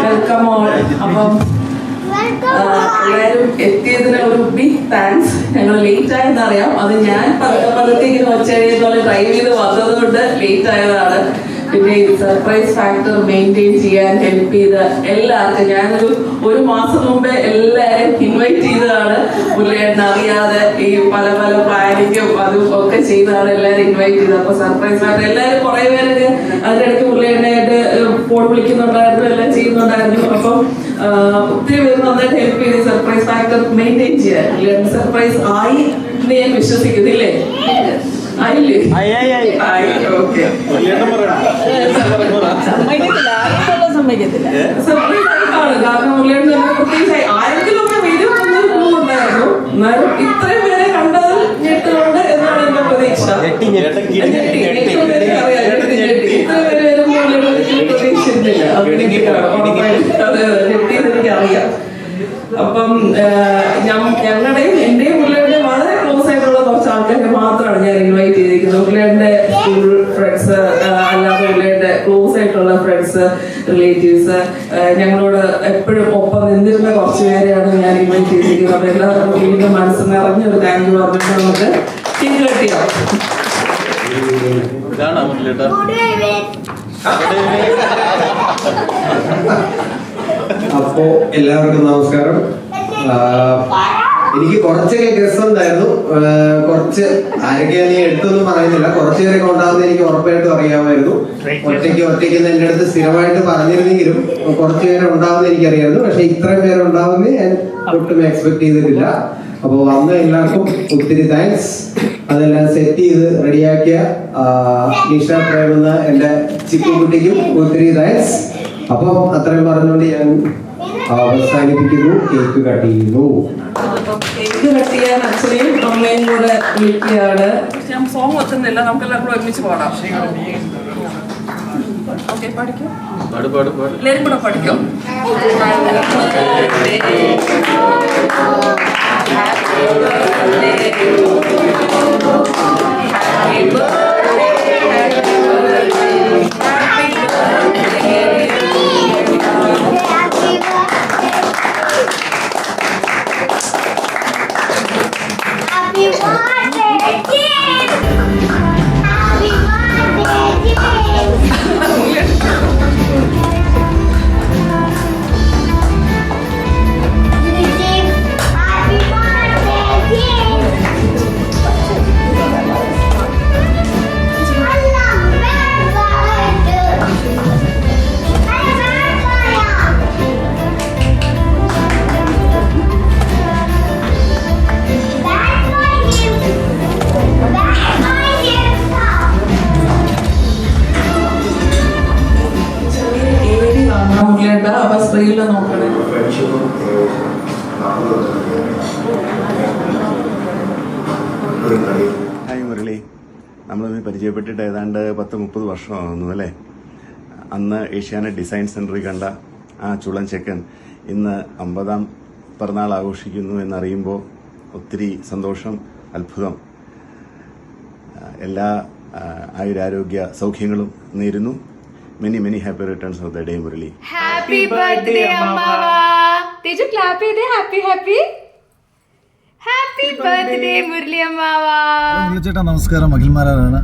Welcome all. അപ്പം എല്ലാവരും എത്തിയതിന് ഒരു ബിഗ് താങ്ക്സ്. ഞങ്ങൾ ലേറ്റ് ആയെന്ന് അറിയാം. അത് ഞാൻ പതുക്കെ ഇങ്ങനെ ഒച്ചഴിയതുപോലെ ഡ്രൈവ് ചെയ്ത് വന്നത് കൊണ്ട് ലേറ്റ് ആയതാണ്. പിന്നെ സർപ്രൈസ് ഫാക്ടർ മെയിൻറ്റെയിൻ ചെയ്യാൻ ഹെൽപ്പ് ചെയ്ത എല്ലാവർക്കും ഞാനൊരു മാസം മുമ്പേ എല്ലാവരെയും ഇൻവൈറ്റ് ചെയ്തതാണ്. പുള്ളിയേട്ടൻ അറിയാതെ ഈ പല പല പ്ലാനിങ്ങും അതും ഒക്കെ ചെയ്താണ് എല്ലാവരും ഇൻവൈറ്റ് ചെയ്തത്. അപ്പൊ സർപ്രൈസ് ഫാക്ടർ എല്ലാവരും കുറെ പേരൊക്കെ അതിനിടയ്ക്ക് പുള്ളിയേട്ടനായിട്ട് ഫോൺ വിളിക്കുന്നുണ്ടായിരുന്നു, എല്ലാം ചെയ്യുന്നുണ്ടായിരുന്നു. അപ്പം ഒത്തിരി പേര് നന്നായിട്ട് ഹെൽപ്പ് ചെയ്ത് സർപ്രൈസ് ഫാക്ടർ മെയിൻറ്റെയിൻ ചെയ്യാൻ. പുള്ളിയേട്ടൻ സർപ്രൈസ് ആയി എന്ന് ഞാൻ വിശ്വസിക്കുന്നില്ലേ? ആയില്ലേ? ഓക്കെ. കാരണം പുള്ളിയുടെ പ്രത്യേകിച്ച് ആരെങ്കിലും ഒക്കെ വീഡിയോ ഉണ്ടായിരുന്നു. എന്നാലും ഇത്രയും പേരെ കണ്ടതിൽ ഞെട്ടുകൊണ്ട് എന്നാണ് എന്റെ പ്രതീക്ഷ. ഇത്ര പേര് വരുമ്പോൾ പ്രതീക്ഷിച്ചിരുന്നില്ല. ഞെട്ടിയെന്ന് എനിക്കറിയാം. അപ്പം ഞങ്ങളുടെയും എന്റെയും പുള്ളിയുടെ വളരെ ക്ലോസ് ആയിട്ടുള്ള കുറച്ച് ആൾക്കാരെ മാത്രമാണ് ഞാൻ ഇൻവൈറ്റ് ചെയ്തിരിക്കുന്നത്. പുള്ളിയുടെ സ്കൂൾ ഫ്രണ്ട്സ്, അല്ലാതെ പുള്ളിയുടെ ക്ലോസ് ആയിട്ടുള്ള ഫ്രണ്ട്സ്, റിലേറ്റീവ്സ്, ഞങ്ങളോട് എപ്പോഴും ഒപ്പം നിന്നിരുന്ന കുറച്ച് പേരെയാണ് ഞാൻ ഇൻവൈറ്റ് ചെയ്തിരിക്കുന്നത്. അപ്പൊ എല്ലാവർക്കും വീണ്ടും മനസ്സ് നിറഞ്ഞൊരു താങ്ക് യു പറഞ്ഞിട്ട് നമുക്ക് കേക്ക് കട്ട് ചെയ്യാം. അപ്പോ എല്ലാവർക്കും നമസ്കാരം. എനിക്ക് കുറച്ചൊക്കെ ഗസ് ഉണ്ടായിരുന്നു. കുറച്ച് ആരൊക്കെയാണ് നീ എടുത്തൊന്നും പറയുന്നില്ല. കുറച്ചു പേരൊക്കെ ഉണ്ടാവുന്ന എനിക്ക് ഉറപ്പായിട്ടും അറിയാമായിരുന്നു. ഒറ്റയ്ക്ക് എന്റെ അടുത്ത് സ്ഥിരമായിട്ട് പറഞ്ഞിരുന്നെങ്കിലും കുറച്ചു പേരെ ഉണ്ടാവുന്ന എനിക്കറിയായിരുന്നു. പക്ഷെ ഇത്രയും പേരുണ്ടാവുന്ന ഞാൻ ഒട്ടും എക്സ്പെക്ട് ചെയ്തിട്ടില്ല. അപ്പോൾ വന്ന എല്ലാവർക്കും ഒത്തിരി താങ്ക്സ്. അതെല്ലാം സെറ്റ് ചെയ്ത് റെഡിയാക്കിയ നിഷ പ്രേം എന്ന എന്റെ ചിക്കുകുട്ടിക്കും ഒത്തിരി താങ്ക്സ്. അപ്പം അത്രയും പറഞ്ഞുകൊണ്ട് ഞാൻ അവസാനിപ്പിക്കുന്നു. കേക്ക് കട്ട് ചെയ്യുന്നു. കേക്ക് കട്ട് ചെയ്യാൻ അച്ഛനെയും അമ്മയും കൂടെ വിളിക്കുകയാണ്. ഞാൻ സോങ് വെക്കുന്നില്ല, നമുക്കെല്ലാം കൂടെ ഒരുമിച്ച് പാടാം. ഓക്കെ, പഠിക്കും. എല്ലാവരും കൂടെ പഠിക്കും. നോക്കണേ. ഹായ് മുരളി, നമ്മളൊന്ന് പരിചയപ്പെട്ടിട്ട് ഏതാണ്ട് 10-30 വർഷമാകുന്നു അല്ലേ? അന്ന് ഏഷ്യാനെറ്റ് ഡിസൈൻ സെന്ററിൽ കണ്ട ആ ചുളൻ ചെക്കൻ ഇന്ന് 50ാം പിറന്നാൾ ആഘോഷിക്കുന്നു എന്നറിയുമ്പോൾ ഒത്തിരി സന്തോഷം, അത്ഭുതം. എല്ലാ ആയുരാരോഗ്യ സൗഖ്യങ്ങളും നേരുന്നു. Many happy returns of the day, Murali. Happy birthday, Ammawa. Did you clap it? Happy birthday, Murali Ammawa. ചേട്ടാ നമസ്കാരം, അഖിൽമാരാണ്.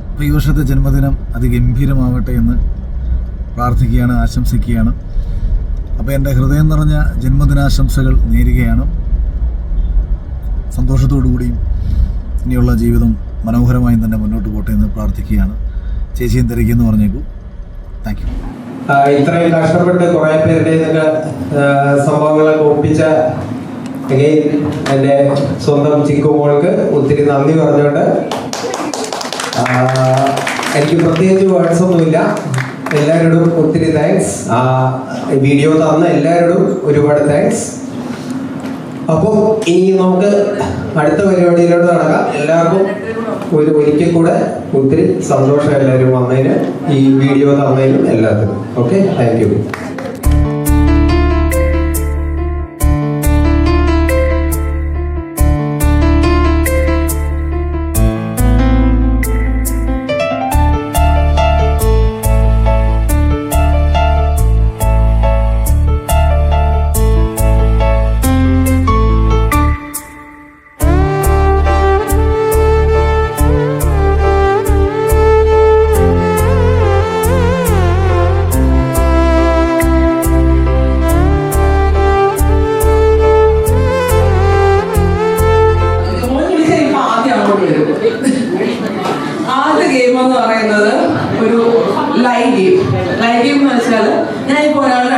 അപ്പോൾ ഈ വർഷത്തെ ജന്മദിനം അതിഗംഭീരമാവട്ടെ എന്ന് പ്രാർത്ഥിക്കുകയാണ്, ആശംസിക്കുകയാണ്. അപ്പോൾ എൻ്റെ ഹൃദയം നിറഞ്ഞ ജന്മദിനാശംസകൾ നേരുകയാണ്. സന്തോഷത്തോടു കൂടിയും ഇനിയുള്ള ജീവിതം മനോഹരമായും തന്നെ മുന്നോട്ട് പോട്ടെ എന്ന് പ്രാർത്ഥിക്കുകയാണ്. ചേച്ചിയും തിരക്കിയെന്ന് പറഞ്ഞേക്കൂ. Thank you. ഇത്രയും കഷ്ടപ്പെട്ട് കുറെ പേരുടെ സംഭവങ്ങളൊക്കെ ഒപ്പിച്ച എൻ്റെ സ്വന്തം ചിക്കുമോൾക്ക് ഒത്തിരി നന്ദി പറഞ്ഞുകൊണ്ട് എനിക്ക് പ്രത്യേകിച്ച് വേർഡ്സ് ഒന്നുമില്ല. എല്ലാവരോടും ഒത്തിരി താങ്ക്സ്. വീഡിയോ തന്ന എല്ലാവരോടും ഒരുപാട് താങ്ക്സ്. അപ്പോൾ ഇനി നമുക്ക് അടുത്ത പരിപാടിയിലോട്ട് നടക്കാം. എല്ലാവർക്കും ഒരിക്കൽ കൂടെ ഒത്തിരി സന്തോഷം എല്ലാവരും വന്നതിന്, ഈ വീഡിയോ തന്നതിനും എല്ലാത്തിനും. Okay, thank you.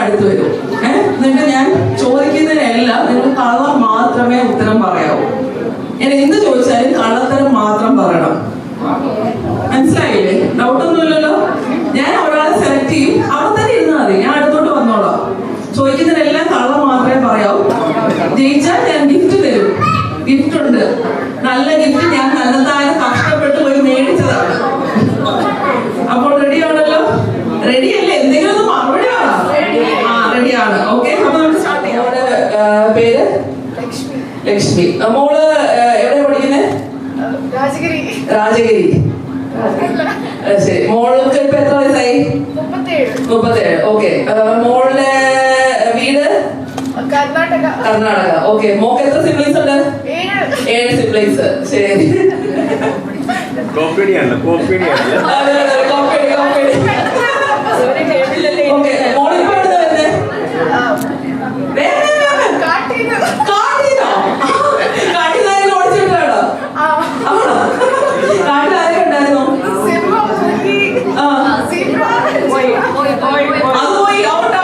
അടുത്ത് വരും. എന്നിട്ട് ഞാൻ ചോദിക്കുന്നതിനെല്ലാം നിങ്ങൾ കള്ളം മാത്രമേ ഉത്തരം പറയാവൂ. ഞാൻ എന്ത് ചോദിച്ചാലും കള്ളത്തരം മാത്രം പറയണം. മനസ്സിലായില്ലേ? ഡൗട്ടൊന്നുമില്ലല്ലോ. ഞാൻ ഒരാളെ സെലക്ട് ചെയ്യും, അവിടെ തന്നെ ഇരുന്നാൽ മതി, ഞാൻ അടുത്തോട്ട് വന്നോളാം. ചോദിക്കുന്നതിനെല്ലാം കള്ളം മാത്രമേ പറയാവൂ. ജയിച്ചാൽ ഞാൻ ഗിഫ്റ്റ് തരും. ഗിഫ്റ്റ് ഉണ്ട്, നല്ല ഗിഫ്റ്റ്. ഞാൻ തന്നെത്താനെ കഷ്ടപ്പെട്ട് പോയി മേടിച്ചതാണ്. അപ്പോൾ റെഡിയാണല്ലോ? റെഡിയല്ലേ? എന്തെങ്കിലും ഒന്ന് മറുപടി വേണം. റെഡിയാണ്. ഓക്കെ, അപ്പൊ നമുക്ക് സ്റ്റാർട്ട് ചെയ്യാം. നമ്മുടെ പേര് ലക്ഷ്മി. മോള് എവിടെ പഠിക്കുന്നത്? രാജഗിരി. ശരി. മോൾക്ക് ഇപ്പൊ എത്ര വയസ്സായി? 37. ഓക്കെ. മോളുടെ വീട് കർണാടക. ഓക്കെ. മോക്ക് എത്ര സിബ്ലിങ്സ് ഉണ്ട്? 7 സിബ്ലിങ്സ്. ശരി. ഓക്കെ. മോളിപ്പോ എവിടെ വരുന്നേ? കാട്ടിലാരും ഓടിച്ചിട്ടാണോ? കാട്ടിലാരും ഉണ്ടായിരുന്നോ? അത് പോയി. ഔട്ട്.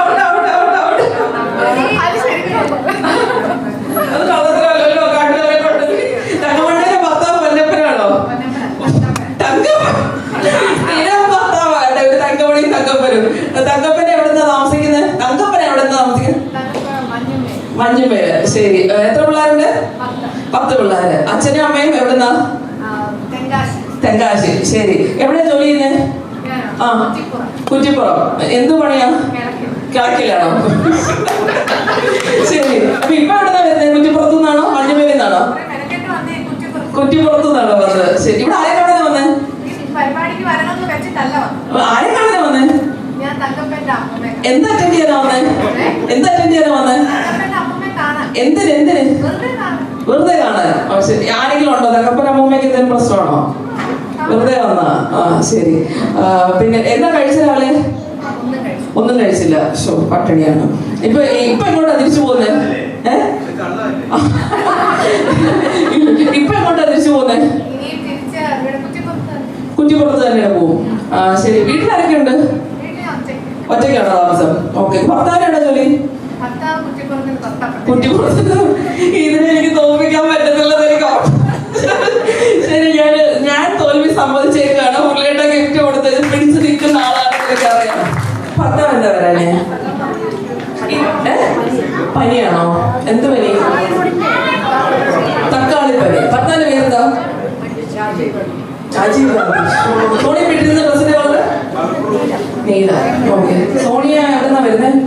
അത് കള്ളത്തിലല്ലോ. കാട്ടിലാരെ കൊണ്ട് തങ്കമണ്ണിന്റെ ഭർത്താവ് പൊന്നപ്പനാണോ? ഒരു തങ്കമണിയും തങ്കപ്പനും. തങ്കപ്പൻ എവിടുന്നാ താമസിക്കുന്നത്? തങ്കപ്പൻ എവിടുന്നാ താമസിക്കുന്നത്? മഞ്ഞുമേല്. ശരി. എത്ര പിള്ളേരുണ്ട്? 10 പിള്ളേര്. അച്ഛനും അമ്മയും എവിടുന്നാ? തെങ്കാശി. ശരി. എവിടെയാ ജോലി ചെയ്യുന്നത്? കുറ്റിപ്പുറം. എന്തു പണിയാ? കിളക്കിലാണോ? ശരി. അപ്പൊ ഇപ്പൊ എവിടുന്നാ വരുന്നത്? കുറ്റിപ്പുറത്തു നിന്നാണോ മഞ്ഞുമേലിൽ നിന്നാണോ? കുറ്റിപ്പുറത്തു നിന്നാണോ വന്നത്? ശരി. ഇവിടെ ആരെ കാണാൻ വന്നേ? ആരെ കാണാൻ വന്നേ? എന്താ അറ്റൻഡ് ചെയ്യാനാ വന്നേ? എന്തിന്? വെറുതെ കാണാൻ. ശരി. ആരെങ്കിലും ഉണ്ടോ? തങ്കപ്പൻ അമ്മൂമ്മയ്ക്ക് എന്തെങ്കിലും പ്രശ്നമാണോ? വെറുതെ വന്നാ? ശരി. പിന്നെ എന്താ കഴിച്ച രാവിലെ? ഒന്നും കഴിച്ചില്ല. ഷോ, പട്ടിണിയാണ്. ഇപ്പൊ എങ്ങോട്ടാ തിരിച്ചു പോകുന്നേ? ഇപ്പൊ എങ്ങോട്ടാ തിരിച്ചു പോകുന്നേ? കുറ്റിപ്പുറത്ത് തന്നെ പോവും. ശരി. വീട്ടിലാരൊക്കെ ഉണ്ട്? ഒറ്റയ്ക്കാണോ താമസം? ഓക്കെ. ഭർത്താവിനാണോ ജോലി? കുറ്റിപ്പുറത്ത്. ഇതിനെ എനിക്ക് തോൽപ്പിക്കാൻ പറ്റത്തില്ലെന്ന് എനിക്ക്. ശരി. ഞാൻ തോൽവി സമ്മതിച്ചേക്കാണ്. പുള്ളിയുടെ ഗിഫ്റ്റ് കൊടുത്തത് പിടിച്ചു നിൽക്കുന്ന ആളാണെന്ന് എനിക്ക് അറിയാം. ഭർത്താവ് എന്താ വരാനേ? പനിയാണോ? എന്ത് പനി? തക്കാളി പനി. ഭർത്താവിന്റെ പേരെന്താ? സോണിയ വീട്ടിൽ ഡ്രസ്സിന്റെ കളറ് നീല. ഓക്കെ. സോണിയ എവിടെന്നാ വരുന്നത്?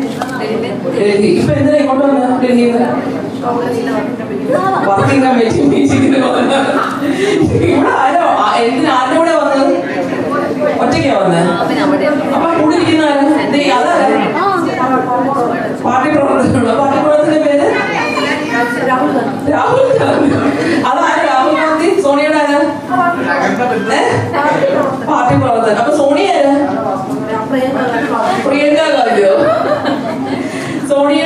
ഡൽഹി. ഇപ്പൊ എന്തിനാ ഇങ്ങോട്ട് വന്ന? ഡൽഹിയിൽ വർക്കിംഗ് കമ്മിറ്റി മീറ്റിംഗിന് വന്നത്. ഇവിടെ ആരുടെ കൂടെ വന്നത്? ഒറ്റയ്ക്കാ വന്നത്? അപ്പൊ കൂടെ ഇരിക്കുന്ന അതാരാ? പാർട്ടി പ്രവർത്തകരുള്ള. പാർട്ടി പ്രവർത്തകന്റെ പേര് രാഹുൽ ഗാന്ധി. അതാരാ രാഹുൽ ഗാന്ധി? സോണിയുടെ ആരാ? പാർട്ടി പ്രവർത്തകൻ. അപ്പൊ സോണിയ ആരാ? പ്രിയങ്ക ഗാന്ധിയോ? സോണിയ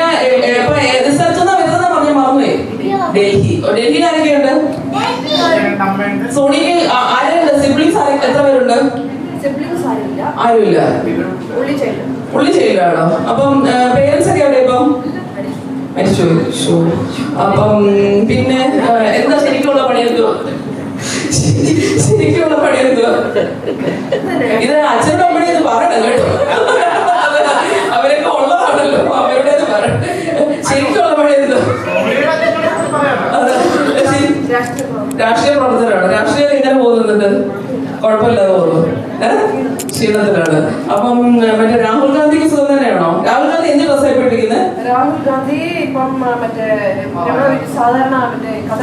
ഇപ്പൊ ഏത് സ്ഥലത്തുനിന്നാ വരുന്നതെന്നാ പറഞ്ഞ മറന്നുപോയി. ഡൽഹി. ഡൽഹിയിൽ ആരൊക്കെയുണ്ട്? സോണിക്ക് ആരുണ്ട്? സിബ്ലിങ്സ് എത്ര പേരുണ്ട്? ആരുമില്ല. ഉള്ളി ചെയ്യില്ലാണോ? അപ്പം പേരൻസ് ഒക്കെ എവിടെ? ഇപ്പം മരിച്ചു. അപ്പം പിന്നെ എന്താ ശരിക്കുള്ള പണിയെടുക്കുക? ശരിക്കുള്ള പണിയെടുക്കുക? ഇത് അച്ഛൻ്റെ പണിയെന്ന് പറയണം കേട്ടോ. അവരൊക്കെ ഉള്ളതാണല്ലോ, അവരുടെ പറയണം. ശരിക്കുള്ള പണിയെടുക്കുക? രാഷ്ട്രീയ പ്രവർത്തനമാണ്. രാഷ്ട്രീയം എങ്ങനെ പോകുന്നുണ്ട്? കുഴപ്പമില്ലാതെ പോകുന്നു. ക്ഷീണത്തിലാണ്. അപ്പം മറ്റേ രാഹുൽ ഗാന്ധിക്ക് സുഖം തന്നെയാണോ? രാഹുൽ ഗാന്ധി എന്ത് ഡ്രസ്സായി പെട്ടിരിക്കുന്നത്? രാഹുൽ ഗാന്ധി ഇപ്പം മറ്റേ സാധാരണ മറ്റേ കഥ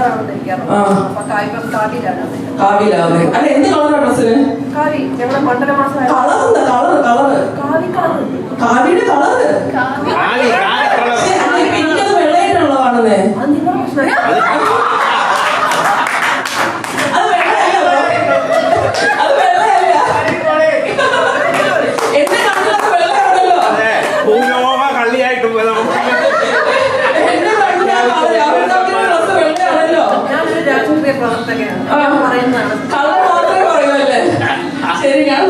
കാവിലാണ്. അല്ല, എന്ത് കളറാ ഡ്രസ്സിന്? കാവി. ഞങ്ങളെ മണ്ഡല മാസം കളറുണ്ട്. കളറ് കാവിയുടെ കളറ്. എനിക്കത് വെള്ളയായിട്ടുള്ള കാണുന്നേ. അത് വെള്ളയല്ല. എന്റെ കണ്ണിലൊക്കെ വെള്ളയാണല്ലോ. എന്റെ കണ്ണിലെ ഡ്രസ് വെള്ളയാണല്ലോ. ഞാനൊരു രാഷ്ട്രീയ പ്രവർത്തകനാണ്. കളർ മാത്രമേ പറയുമല്ലേ? ശരി. ഞാൻ